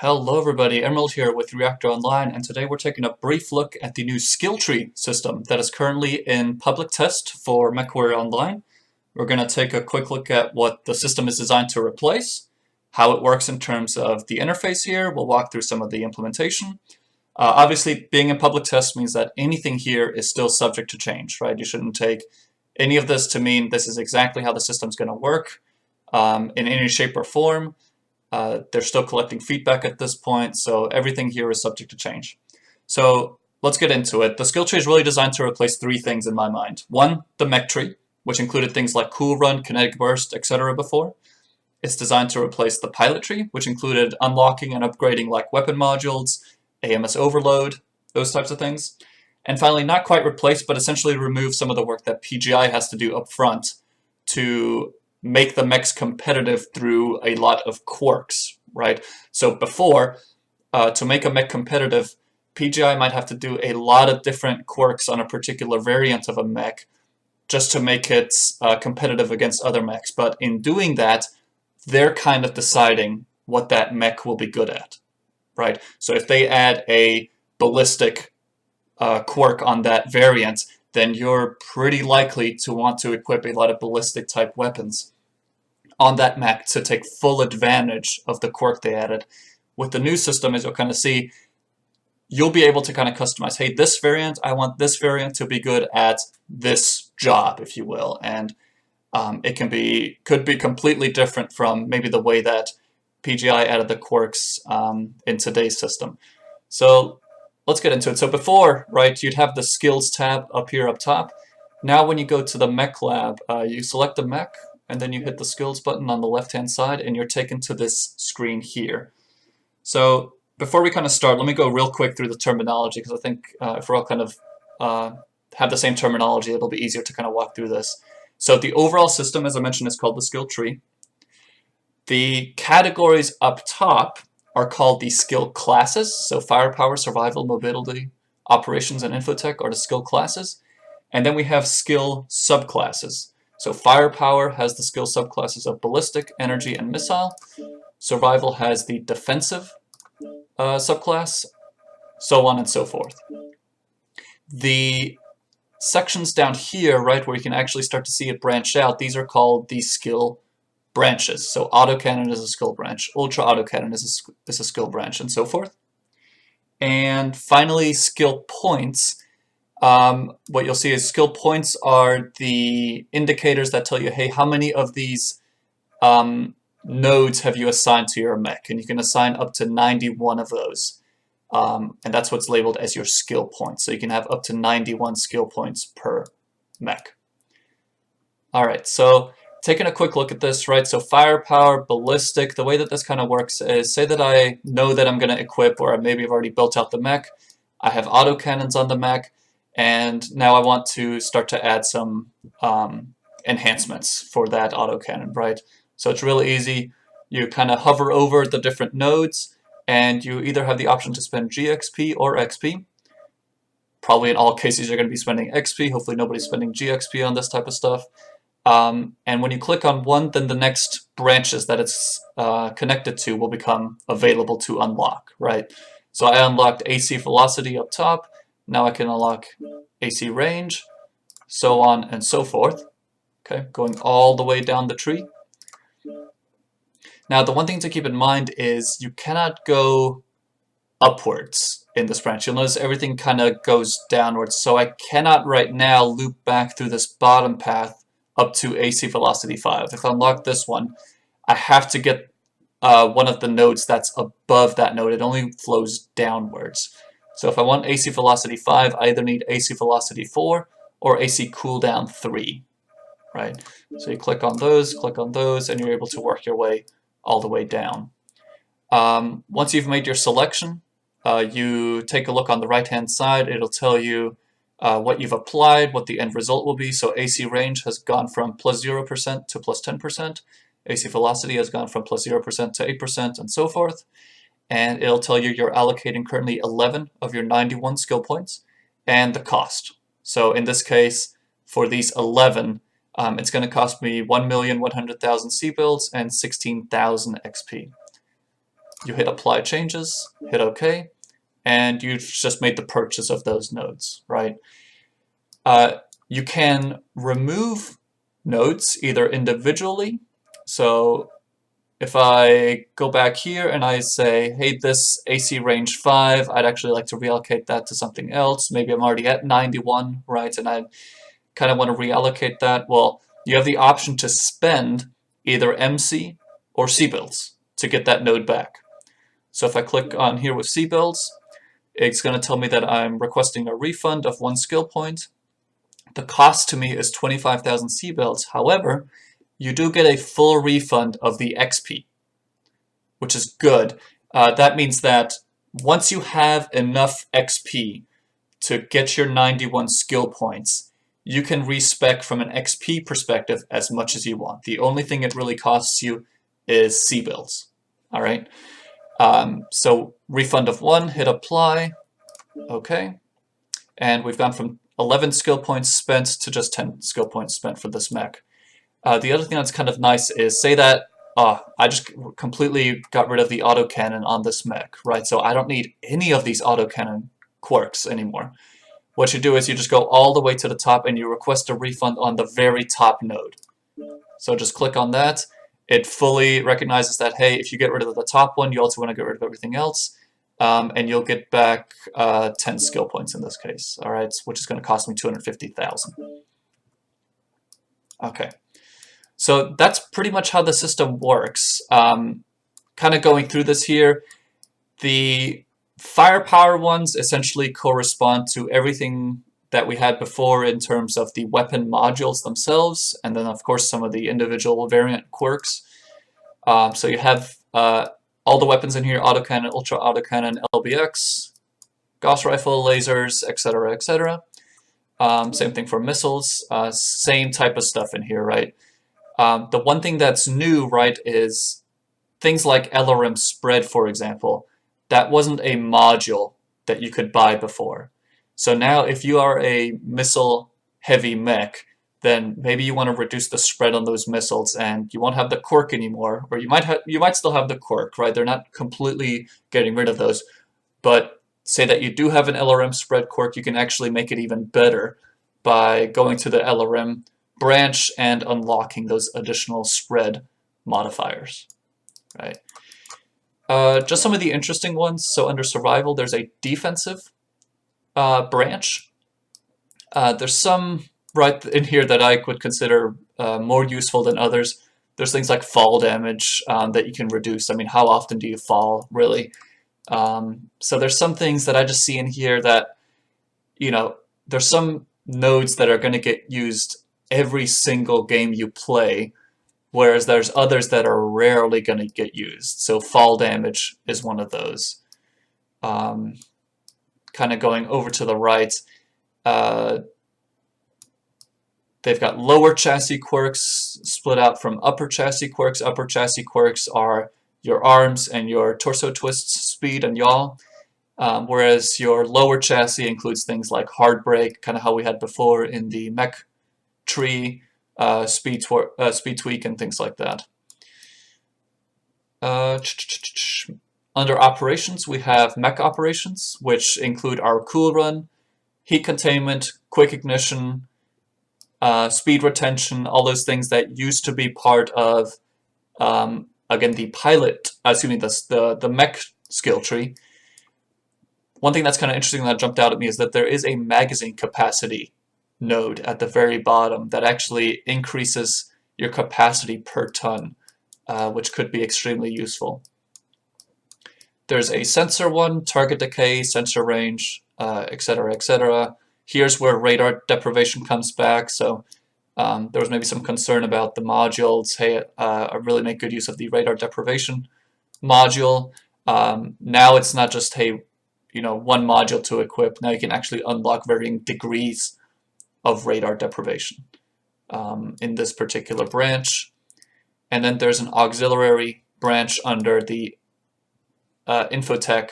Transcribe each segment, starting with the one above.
Hello everybody, Emerald here with Reactor Online, and today we're taking a brief look at the new skill tree system that is currently in public test for MechWarrior Online. We're going to take a quick look at what the system is designed to replace, how it works in terms of the interface here. We'll walk through some of the implementation. Obviously, being in public test means that anything here is still subject to change, right? You shouldn't take any of this to mean this is exactly how the system's going to work in any shape or form. They're still collecting feedback at this point, so everything here is subject to change. So let's get into it. The skill tree is really designed to replace three things in my mind. One, the mech tree, which included things like Cool Run, Kinetic Burst, etc. before. It's designed to replace the pilot tree, which included unlocking and upgrading like weapon modules, AMS overload, those types of things. And finally, not quite replace, but essentially remove some of the work that PGI has to do up front to make the mechs competitive through a lot of quirks, right? So before, to make a mech competitive, PGI might have to do a lot of different quirks on a particular variant of a mech just to make it competitive against other mechs. But in doing that, they're kind of deciding what that mech will be good at, right? So if they add a ballistic quirk on that variant, then you're pretty likely to want to equip a lot of ballistic type weapons on that mech to take full advantage of the quirk they added. With the new system, as you'll kind of see, you'll be able to kind of customize, hey, this variant, I want this variant to be good at this job, if you will. And it could be completely different from maybe the way that PGI added the quirks in today's system. So let's get into it. So before, right, you'd have the skills tab up here up top. Now when you go to the mech lab, you select the mech, and then you hit the skills button on the left-hand side, and you're taken to this screen here. So before we kind of start, let me go real quick through the terminology, because I think if we're all kind of have the same terminology, it'll be easier to kind of walk through this. So the overall system, as I mentioned, is called the skill tree. The categories up top are called the skill classes. So firepower, survival, mobility, operations, and infotech are the skill classes. And then we have skill subclasses. So firepower has the skill subclasses of ballistic, energy, and missile. Survival has the defensive subclass, so on and so forth. The sections down here, right, where you can actually start to see it branch out, these are called the skill branches. So autocannon is a skill branch, ultra autocannon is a skill branch, and so forth. And finally, skill points. What you'll see is skill points are the indicators that tell you, hey, how many of these nodes have you assigned to your mech? And you can assign up to 91 of those. And that's what's labeled as your skill points. So you can have up to 91 skill points per mech. Alright, so taking a quick look at this, right? So firepower, ballistic, the way that this kind of works is, say that I know that I'm going to equip, or maybe I've already built out the mech. I have autocannons on the mech. And now I want to start to add some enhancements for that autocannon, right? So it's really easy. You kind of hover over the different nodes, and you either have the option to spend GXP or XP. Probably in all cases you're going to be spending XP. Hopefully nobody's spending GXP on this type of stuff. And when you click on one, then the next branches that it's connected to will become available to unlock, right? So I unlocked AC velocity up top. Now I can unlock AC range, so on and so forth. Okay, going all the way down the tree. Now the one thing to keep in mind is you cannot go upwards in this branch. You'll notice everything kind of goes downwards. So I cannot right now loop back through this bottom path up to AC velocity 5. If I unlock this one, I have to get one of the nodes that's above that node. It only flows downwards. So if I want AC velocity 5, I either need AC velocity 4 or AC cooldown 3, right? So you click on those, and you're able to work your way all the way down. Once you've made your selection, you take a look on the right-hand side. It'll tell you what you've applied, what the end result will be. So AC range has gone from plus 0% to plus 10%. AC velocity has gone from plus 0% to 8%, and so forth. And it'll tell you you're allocating currently 11 of your 91 skill points and the cost. So in this case, for these 11, it's going to cost me 1,100,000 C builds and 16,000 XP. You hit apply changes, hit OK, and you've just made the purchase of those nodes, right? You can remove nodes either individually. So if I go back here and I say, hey, this AC range 5, I'd actually like to reallocate that to something else. Maybe I'm already at 91, right? And I kind of want to reallocate that. Well, you have the option to spend either MC or C builds to get that node back. So if I click on here with C builds, it's going to tell me that I'm requesting a refund of 1 skill point. The cost to me is 25,000 C builds. However, you do get a full refund of the XP, which is good. That means that once you have enough XP to get your 91 skill points, you can respec from an XP perspective as much as you want. The only thing it really costs you is C builds. All right. So refund of 1, hit apply. Okay. And we've gone from 11 skill points spent to just 10 skill points spent for this mech. The other thing that's kind of nice is, say that I just completely got rid of the autocannon on this mech, right? So I don't need any of these autocannon quirks anymore. What you do is you just go all the way to the top and you request a refund on the very top node. So just click on that. It fully recognizes that, hey, if you get rid of the top one, you also want to get rid of everything else. And you'll get back 10 skill points in this case, all right, which is going to cost me 250,000. Okay, so that's pretty much how the system works. Kind of going through this here, the firepower ones essentially correspond to everything that we had before in terms of the weapon modules themselves, and then of course some of the individual variant quirks. So you have all the weapons in here: autocannon, ultra autocannon, LBX, Gauss rifle, lasers, etc., etc. Same thing for missiles. Same type of stuff in here, right? The one thing that's new, right, is things like LRM spread, for example. That wasn't a module that you could buy before. So now if you are a missile heavy mech, then maybe you want to reduce the spread on those missiles and you won't have the quirk anymore, or you might still have the quirk, right? They're not completely getting rid of those, but say that you do have an LRM spread quirk, you can actually make it even better by going to the LRM branch and unlocking those additional spread modifiers, right? Just some of the interesting ones. So under survival, there's a defensive branch. There's some right in here that I would consider more useful than others. There's things like fall damage that you can reduce. I mean, how often do you fall, really? So there's some things that I just see in here that, you know, there's some nodes that are going to get used every single game you play, whereas there's others that are rarely going to get used. So fall damage is one of those. Kind of going over to the right, they've got lower chassis quirks split out from upper chassis quirks. Upper chassis quirks are your arms and your torso twists, speed, and yaw. Whereas your lower chassis includes things like hard brake, kind of how we had before in the mech tree, speed tweak, and things like that. Under operations, we have mech operations, which include our cool run, heat containment, quick ignition, speed retention, all those things that used to be part of, again, the pilot, the mech skill tree. One thing that's kind of interesting that jumped out at me is that there is a magazine capacity node at the very bottom that actually increases your capacity per ton, which could be extremely useful. There's a sensor one, target decay, sensor range, etc., etc. Here's where radar deprivation comes back. So there was maybe some concern about the modules. Hey, I really make good use of the radar deprivation module. Now it's not just, hey, you know, one module to equip. Now you can actually unlock varying degrees of radar deprivation in this particular branch. And then there's an auxiliary branch under the infotech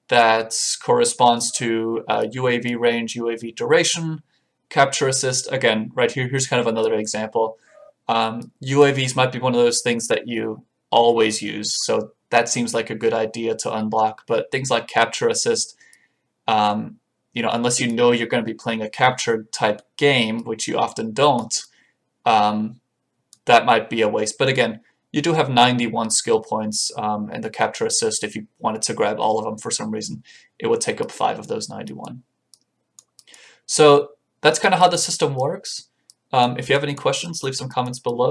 that corresponds to UAV range, UAV duration, capture assist. Again, right here, here's kind of another example. UAVs might be one of those things that you always use. So that seems like a good idea to unlock. But things like capture assist, unless you know you're going to be playing a capture type game, which you often don't, that might be a waste. But again, you do have 91 skill points, and the capture assist, if you wanted to grab all of them for some reason, it would take up 5 of those 91. So that's kind of how the system works. If you have any questions, leave some comments below.